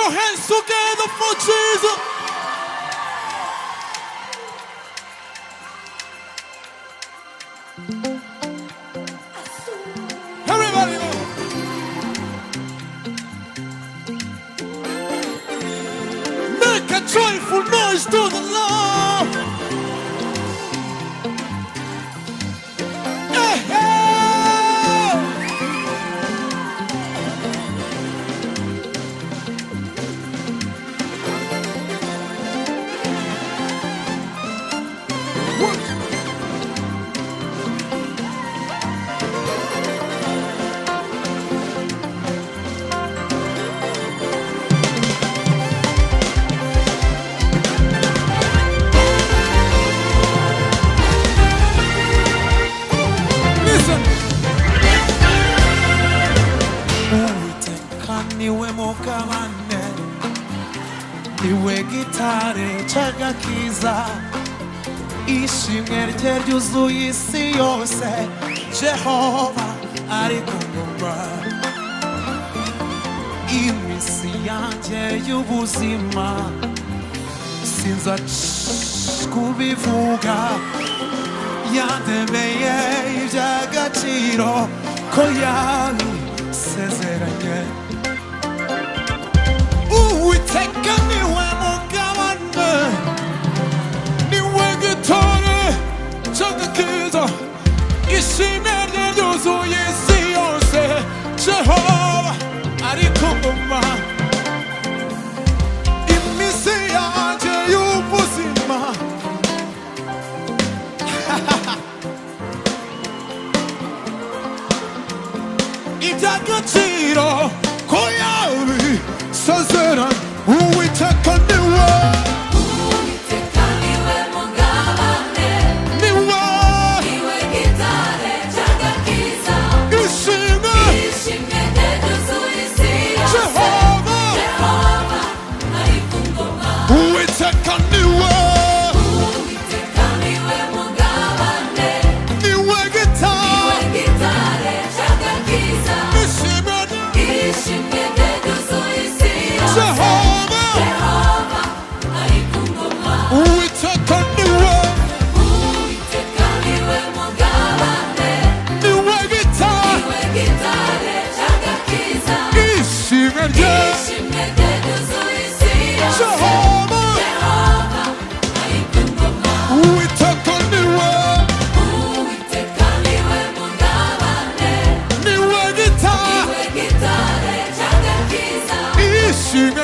your hands together for Jesus. Everybody go. Make a joyful noise to the Lord. Hey, hey. What? Listen. Uwiteka niwe mugabane, niwe gitare cy'agakiza, ishimwe rye ryuzuye isi yose. Jehova ari ku ngoma, iminsi yanjye y'ubuzima sinza kubivuga. Yandemeye iby'agaciro ko yabisezeranye. Uwiteka niwe mugabane, niwe gitare cy'agakiza, ishimwe rye ryuzuye isi yose. Jehova ari ku ngoma, iminsi yanjye y'ubuzima iby'agaciro ko yabisezeranye. Uwiteka niwe, Uwiteka niwe mugabane, niwe niwe gitare cy'agakiza, ishimwe. ishimwe rye ryuzuye isi yose. Jehova, Jehova ari ku ngoma. Uwiteka niwe, Uwiteka niwe mugabane, niwe gitare, niwe gitare cy'agakiza, ishimwe. ishimwe rye ryuzuye isi yose. Jehova, Jehova ari ku ngoma. Uwiteka niwe, Uwiteka niwe mugabane, niwe gitare, niwe gitare cy'agakiza, ishimwe rye. ishimwe rye ryuzuye isi yose. Jehova, Jehova ari ku ngoma. Uwiteka niwe, Uwiteka niwe mugabane, niwe gitare, niwe gitare cy'agakiza, ishimwe